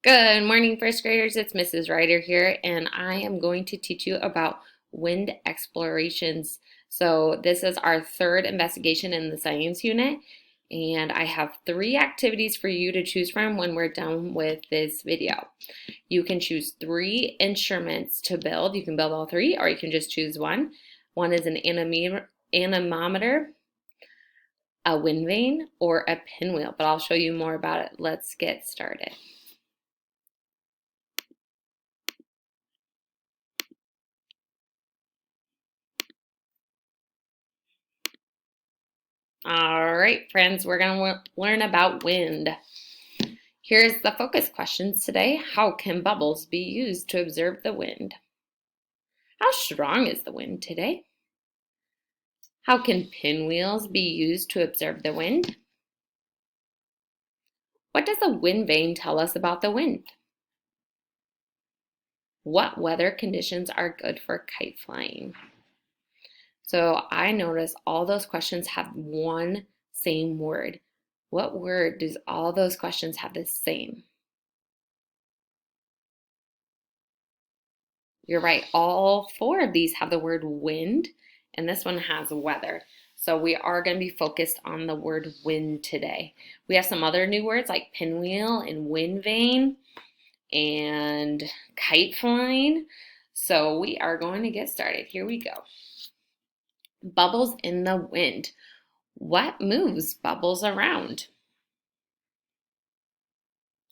Good morning, first graders. It's Mrs. Ryder here, and I am going to teach you about wind explorations. So, this is our third investigation in the science unit, and I have three activities for you to choose from when we're done with this video. You can choose three instruments to build. You can build all three, or you can just choose one. One is an anemometer, a wind vane, or a pinwheel, but I'll show you more about it. Let's get started. All right, friends, we're going to learn about wind. Here's the focus questions today. How can bubbles be used to observe the wind? How strong is the wind today? How can pinwheels be used to observe the wind? What does a wind vane tell us about the wind? What weather conditions are good for kite flying? So I notice all those questions have one same word. What word does all those questions have the same? You're right, all four of these have the word wind, and this one has weather. So we are going to be focused on the word wind today. We have some other new words like pinwheel and wind vane and kite flying. So we are going to get started. Here we go. Bubbles in the wind. What moves bubbles around?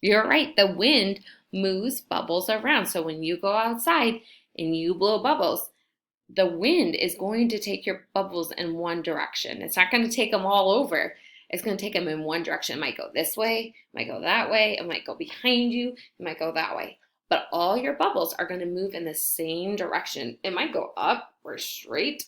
You're right, the wind moves bubbles around. So when you go outside and you blow bubbles, the wind is going to take your bubbles in one direction. It's not going to take them all over. It's going to take them in one direction. It might go this way, it might go that way, it might go behind you, it might go that way. But all your bubbles are going to move in the same direction. It might go up or straight.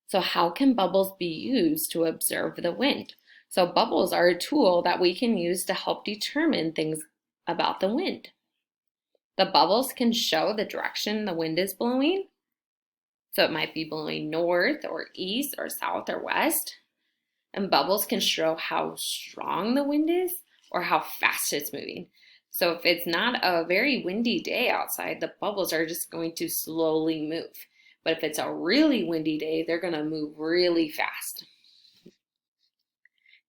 So how can bubbles be used to observe the wind? So bubbles are a tool that we can use to help determine things about the wind. The bubbles can show the direction the wind is blowing. So it might be blowing north or east or south or west. And bubbles can show how strong the wind is or how fast it's moving. So if it's not a very windy day outside, the bubbles are just going to slowly move. But if it's a really windy day, they're going to move really fast.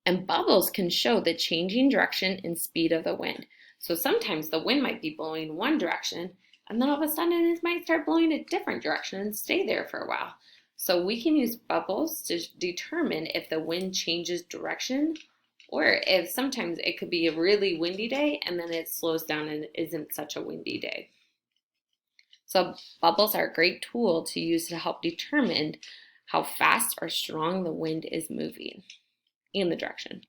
And bubbles can show the changing direction and speed of the wind. So sometimes the wind might be blowing one direction, and then all of a sudden it might start blowing a different direction and stay there for a while. So we can use bubbles to determine if the wind changes direction, or if sometimes it could be a really windy day and then it slows down and isn't such a windy day. So bubbles are a great tool to use to help determine how fast or strong the wind is moving and the direction.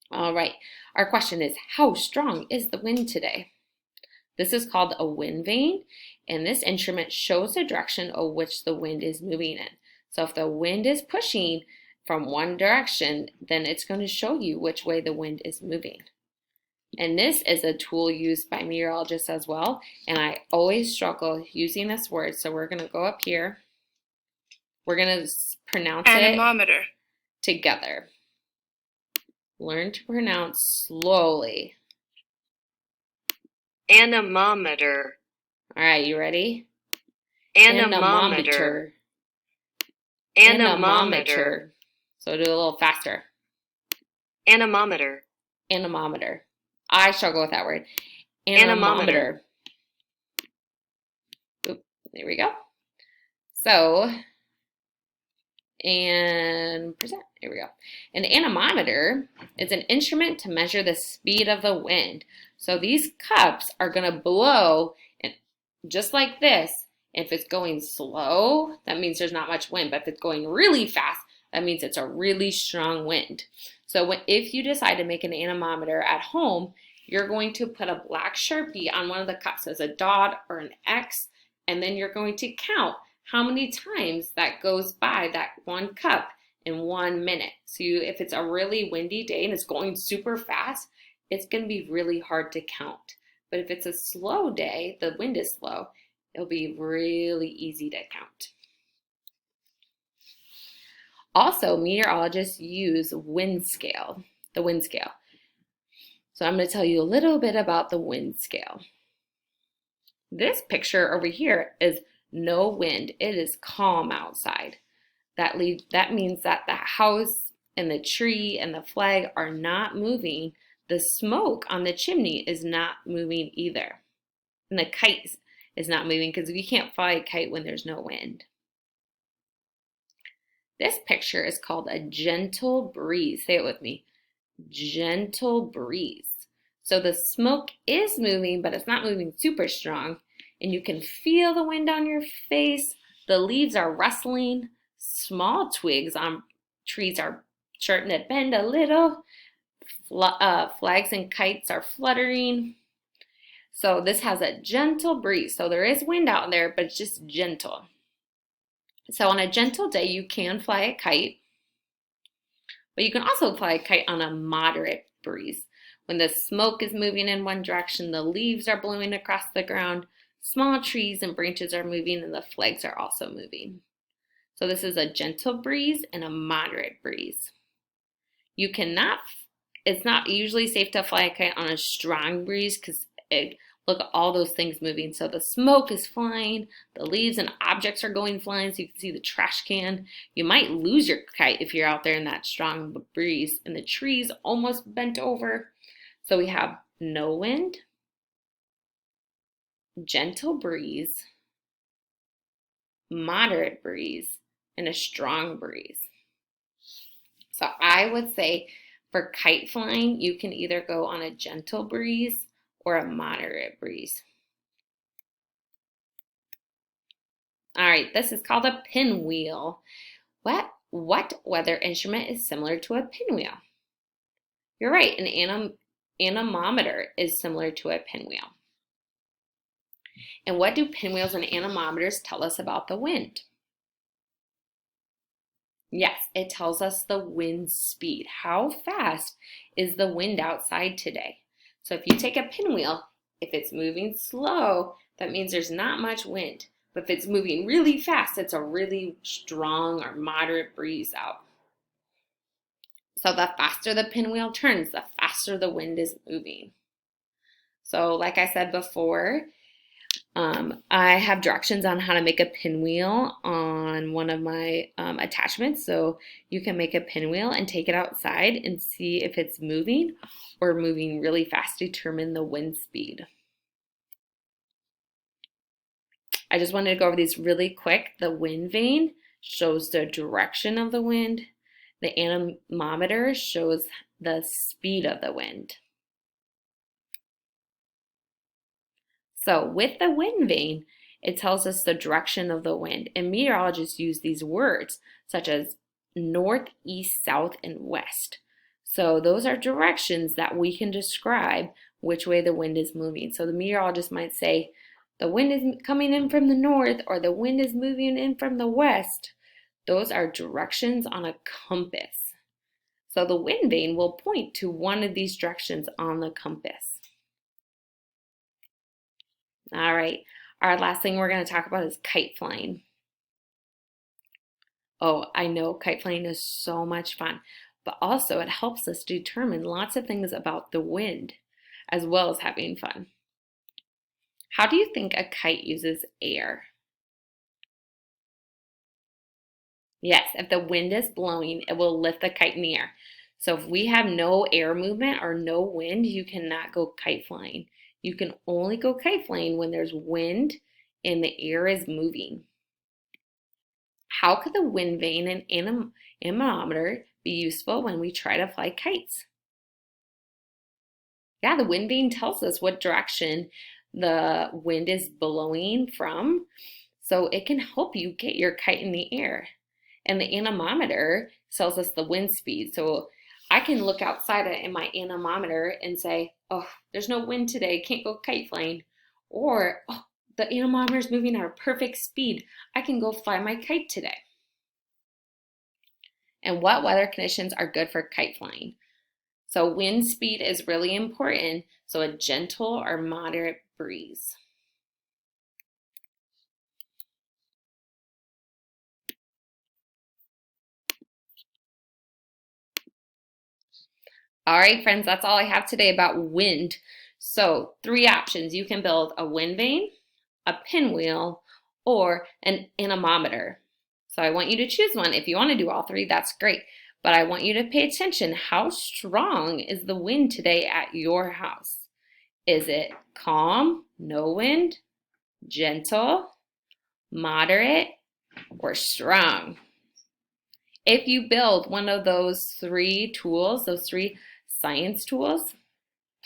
All right, our question is, how strong is the wind today? This is called a wind vane, and this instrument shows the direction of which the wind is moving in. So if the wind is pushing from one direction, then it's going to show you which way the wind is moving. And this is a tool used by meteorologists as well, and I always struggle using this word, so we're going to go up here. We're going to pronounce Anemometer. it together. Learn to pronounce slowly. Anemometer. All right, you ready? Anemometer. Anemometer. So do a little faster. Anemometer. Anemometer. I struggle with that word. Anemometer. Oop, there we go. So, and present. Here we go. An anemometer is an instrument to measure the speed of the wind. So these cups are going to blow and just like this. If it's going slow, that means there's not much wind. But if it's going really fast, that means it's a really strong wind. So if you decide to make an anemometer at home, you're going to put a black Sharpie on one of the cups as a dot or an X, and then you're going to count how many times that goes by that one cup in 1 minute. So if it's a really windy day and it's going super fast, it's going to be really hard to count. But if it's a slow day, the wind is slow, it'll be really easy to count. Also, meteorologists use wind scale. the wind scale. So I'm going to tell you a little bit about the wind scale. This picture over here is no wind. It is calm outside. That means that the house and the tree and the flag are not moving. The smoke on the chimney is not moving either. And the kite is not moving because we can't fly a kite when there's no wind. This picture is called a gentle breeze. Say it with me. Gentle breeze. So the smoke is moving, but it's not moving super strong. And you can feel the wind on your face. The leaves are rustling. Small twigs on trees are starting to bend a little. Flags and kites are fluttering. So this has a gentle breeze. So there is wind out there, but it's just gentle. So on a gentle day, you can fly a kite, but you can also fly a kite on a moderate breeze. When the smoke is moving in one direction, the leaves are blowing across the ground, small trees and branches are moving, and the flags are also moving. So this is a gentle breeze and a moderate breeze. It's not usually safe to fly a kite on a strong breeze because look at all those things moving. So the smoke is flying, the leaves and objects are going flying, so you can see the trash can. You might lose your kite if you're out there in that strong breeze, and the tree's almost bent over. So we have no wind, gentle breeze, moderate breeze, and a strong breeze. So I would say for kite flying, you can either go on a gentle breeze or a moderate breeze. All right, this is called a pinwheel. What weather instrument is similar to a pinwheel? You're right, an anemometer is similar to a pinwheel. And what do pinwheels and anemometers tell us about the wind? Yes, it tells us the wind speed. How fast is the wind outside today? So if you take a pinwheel, if it's moving slow, that means there's not much wind. But if it's moving really fast, it's a really strong or moderate breeze out. So the faster the pinwheel turns, the faster the wind is moving. So like I said before, I have directions on how to make a pinwheel on one of my attachments. So you can make a pinwheel and take it outside and see if it's moving or moving really fast to determine the wind speed. I just wanted to go over these really quick. The wind vane shows the direction of the wind. The anemometer shows the speed of the wind. So with the wind vane, it tells us the direction of the wind. And meteorologists use these words such as north, east, south, and west. So those are directions that we can describe which way the wind is moving. So the meteorologist might say, the wind is coming in from the north, or the wind is moving in from the west. Those are directions on a compass. So the wind vane will point to one of these directions on the compass. All right, our last thing we're going to talk about is kite flying. Oh, I know kite flying is so much fun, but also it helps us determine lots of things about the wind as well as having fun. How do you think a kite uses air? Yes, if the wind is blowing, it will lift the kite in the air. So if we have no air movement or no wind, you cannot go kite flying. You can only go kite flying when there's wind and the air is moving. How could the wind vane and anemometer be useful when we try to fly kites? Yeah, the wind vane tells us what direction the wind is blowing from, so it can help you get your kite in the air. And the anemometer tells us the wind speed. So I can look outside in my anemometer and say, oh, there's no wind today, can't go kite flying. Or, oh, the anemometer is moving at a perfect speed, I can go fly my kite today. And what weather conditions are good for kite flying? So wind speed is really important, so a gentle or moderate breeze. All right, friends, that's all I have today about wind. So 3 options. You can build a wind vane, a pinwheel, or an anemometer. So I want you to choose one. If you want to do all 3, that's great. But I want you to pay attention. How strong is the wind today at your house? Is it calm, no wind, gentle, moderate, or strong? If you build one of those 3 tools, those 3 science tools,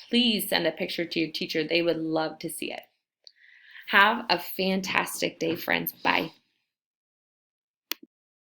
please send a picture to your teacher. They would love to see it. Have a fantastic day, friends. Bye.